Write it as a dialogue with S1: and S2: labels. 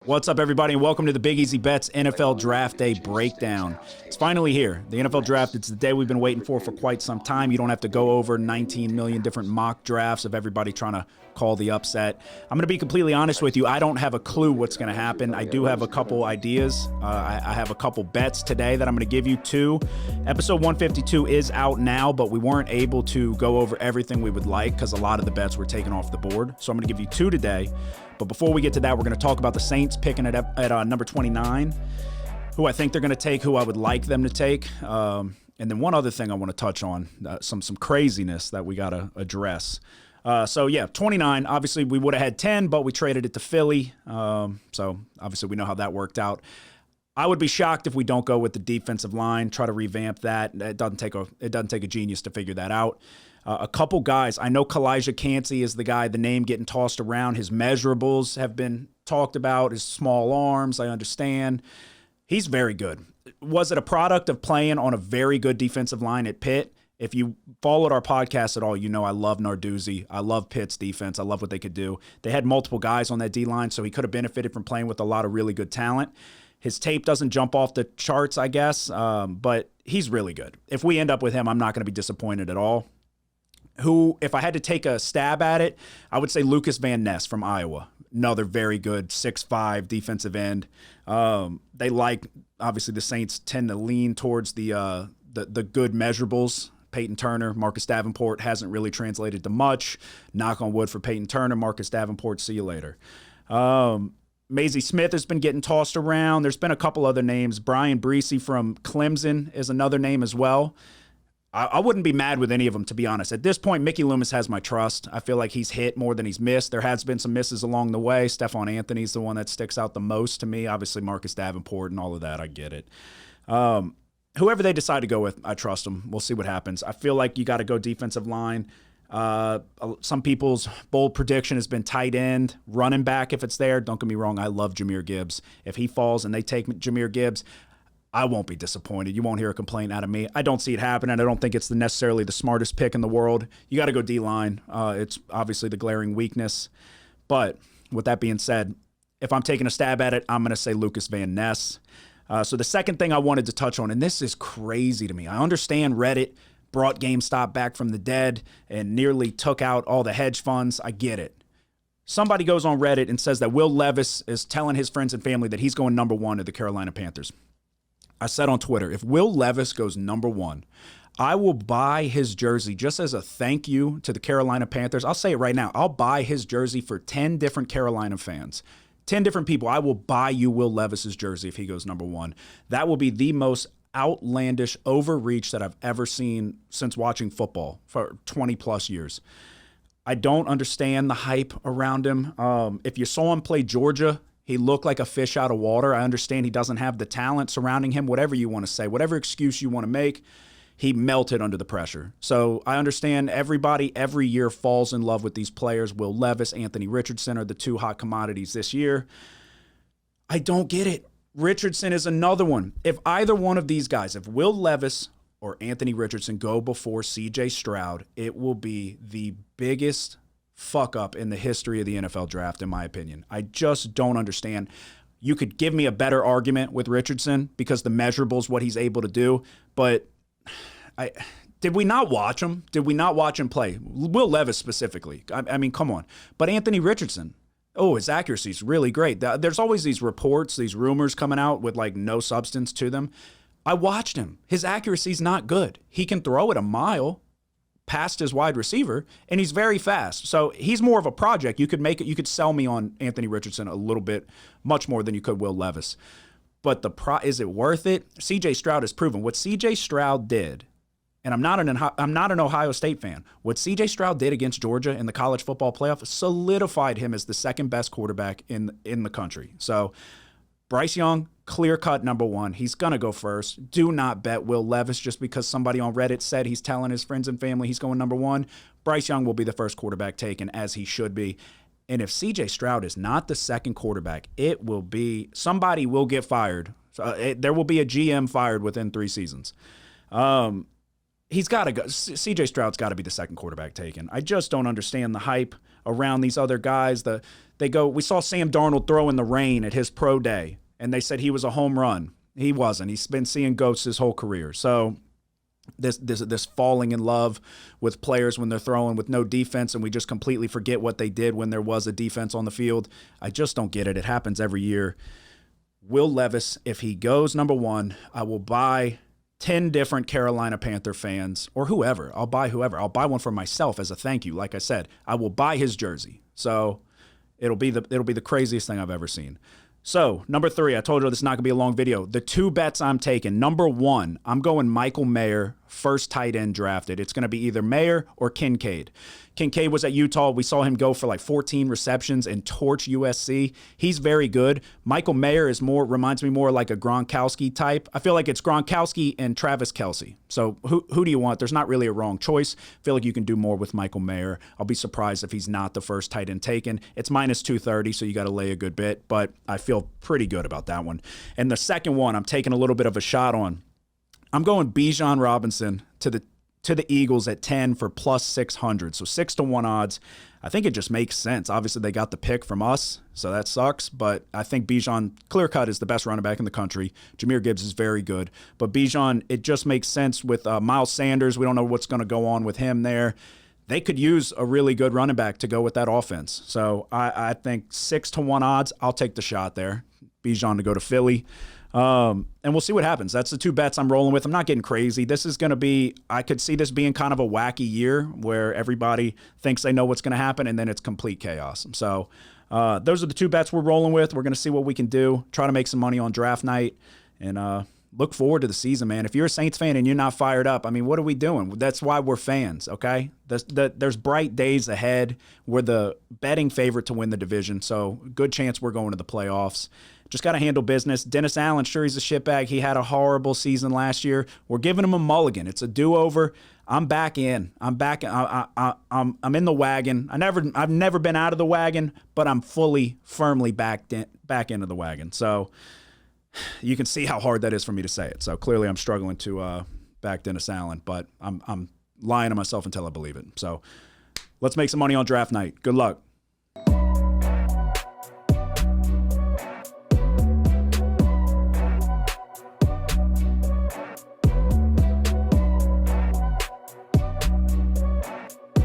S1: What's up, everybody, and welcome to the Big Easy Bets NFL Draft Day Breakdown. It's finally here. The NFL Draft, it's the day we've been waiting for quite some time. You don't have to go over 19 million different mock drafts of everybody trying to call the upset. I'm going to be completely honest with you. I don't have a clue what's going to happen. I do have a couple ideas. I have a couple bets today that I'm going to give you two. Episode 152 is out now, but we weren't able to go over everything we would like because a lot of the bets were taken off the board. So I'm going to give you two today. But before we get to that, we're going to talk about the Saints picking it up at number 29, who I think they're going to take, who I would like them to take. And then one other thing I want to touch on, some craziness that we got to address. So, yeah, 29, obviously we would have had 10, but we traded it to Philly. So, obviously we know how that worked out. I would be shocked if we don't go with the defensive line, try to revamp that. It doesn't take a genius to figure that out. A couple guys. I know Kalijah Cansey is the guy, the name getting tossed around. His measurables have been talked about, his small arms, I understand. He's very good. Was it a product of playing on a very good defensive line at Pitt? If you followed our podcast at all, you know I love Narduzzi. I love Pitt's defense. I love what they could do. They had multiple guys on that D-line, so he could have benefited from playing with a lot of really good talent. His tape doesn't jump off the charts, I guess, but he's really good. If we end up with him, I'm not going to be disappointed at all. Who, if I had to take a stab at it, I would say Lucas Van Ness from Iowa. Another very good 6'5" defensive end. They like, obviously the Saints tend to lean towards the good measurables. Peyton Turner, Marcus Davenport hasn't really translated to much. Knock on wood for Peyton Turner, Marcus Davenport, see you later. Maisie Smith has been getting tossed around. There's been a couple other names. Brian Breesy from Clemson is another name as well. I wouldn't be mad with any of them, to be honest. At this point, Mickey Loomis has my trust. I feel like he's hit more than he's missed. There has been some misses along the way. Stephon Anthony's the one that sticks out the most to me. Obviously, Marcus Davenport and all of that, I get it. Whoever they decide to go with, I trust them. We'll see what happens. I feel like you got to go defensive line. Some people's bold prediction has been tight end, running back if it's there. Don't get me wrong, I love Jahmyr Gibbs. If he falls and they take Jahmyr Gibbs, I won't be disappointed. You won't hear a complaint out of me. I don't see it happening. I don't think it's necessarily the smartest pick in the world. You got to go D-line. It's obviously the glaring weakness. But with that being said, if I'm taking a stab at it, I'm going to say Lucas Van Ness. So the second thing I wanted to touch on, and this is crazy to me. I understand Reddit brought GameStop back from the dead and nearly took out all the hedge funds. I get it. Somebody goes on Reddit and says that Will Levis is telling his friends and family that he's going number one to the Carolina Panthers. I said on Twitter, if Will Levis goes number one, I will buy his jersey just as a thank you to the Carolina Panthers. I'll say it right now. I'll buy his jersey for 10 different Carolina fans. 10 different people. I will buy you Will Levis's jersey if he goes number one. That will be the most outlandish overreach that I've ever seen since watching football for 20 plus years. I don't understand the hype around him. If you saw him play Georgia, he looked like a fish out of water. I understand he doesn't have the talent surrounding him, whatever you want to say, whatever excuse you want to make, he melted under the pressure. So I understand everybody every year falls in love with these players. Will Levis, Anthony Richardson are the two hot commodities this year. I don't get it. Richardson is another one. If either one of these guys, if Will Levis or Anthony Richardson go before C.J. Stroud, it will be the biggest fuck up in the history of the NFL draft, in my opinion. I just don't understand. You could give me a better argument with Richardson because the measurables, what he's able to do, but did we not watch him? Did we not watch him play? Will Levis specifically. I mean, come on. But Anthony Richardson, his accuracy is really great. There's always these reports, these rumors coming out with like no substance to them. I watched him. His accuracy is not good. He can throw it a mile past his wide receiver, and he's very fast. So he's more of a project. You could make it. You could sell me on Anthony Richardson a little bit, much more than you could Will Levis. But is it worth it? C.J. Stroud has proven what C.J. Stroud did, and I'm not an Ohio State fan. What C.J. Stroud did against Georgia in the college football playoff solidified him as the second best quarterback in the country. So Bryce Young, clear-cut number one. He's going to go first. Do not bet Will Levis just because somebody on Reddit said he's telling his friends and family he's going number one. Bryce Young will be the first quarterback taken, as he should be. And if C.J. Stroud is not the second quarterback, it will be – somebody will get fired. There will be a GM fired within 3 seasons. He's got to go – C.J. Stroud's got to be the second quarterback taken. I just don't understand the hype. around these other guys. We saw Sam Darnold throw in the rain at his pro day, and they said he was a home run. He wasn't. He's been seeing ghosts his whole career. So this falling in love with players when they're throwing with no defense, and we just completely forget what they did when there was a defense on the field. I just don't get it. It happens every year. Will Levis, if he goes number one, I will buy 10 different Carolina Panther fans or whoever. I'll buy whoever. I'll buy one for myself as a thank you. Like I said, I will buy his jersey. So it'll be the craziest thing I've ever seen. So, number 3, I told you this is not going to be a long video. The 2 bets I'm taking. Number 1, I'm going Michael Mayer, first tight end drafted. It's going to be either Mayer or Kincaid. Kincaid was at Utah. We saw him go for like 14 receptions and torch USC. He's very good. Michael Mayer reminds me more like a Gronkowski type. I feel like it's Gronkowski and Travis Kelce. So who do you want? There's not really a wrong choice. I feel like you can do more with Michael Mayer. I'll be surprised if he's not the first tight end taken. It's minus 230, so you got to lay a good bit, but I feel pretty good about that one. And the second one I'm taking a little bit of a shot on. I'm going Bijan Robinson to the Eagles at 10 for plus 600. So 6-1 odds. I think it just makes sense. Obviously, they got the pick from us, so that sucks. But I think Bijan, clear cut, is the best running back in the country. Jahmyr Gibbs is very good. But Bijan, it just makes sense with Miles Sanders. We don't know what's going to go on with him there. They could use a really good running back to go with that offense. So I think 6-1 odds. I'll take the shot there. Bijan to go to Philly. And we'll see what happens. That's the 2 bets I'm rolling with. I'm not getting crazy. This is going to be, I could see this being kind of a wacky year where everybody thinks they know what's going to happen and then it's complete chaos. So those are the 2 bets we're rolling with. We're going to see what we can do, try to make some money on draft night, and look forward to the season, man. If you're a Saints fan and you're not fired up, I mean, what are we doing? That's why we're fans, okay? There's bright days ahead. We're the betting favorite to win the division, so good chance we're going to the playoffs. Just got to handle business. Dennis Allen, sure, he's a shitbag. He had a horrible season last year. We're giving him a mulligan. It's a do-over. I'm back in. I'm back. I'm in the wagon. I've never been out of the wagon, but I'm firmly back into the wagon. So you can see how hard that is for me to say it. So clearly I'm struggling to back Dennis Allen, but I'm lying to myself until I believe it. So let's make some money on draft night. Good luck.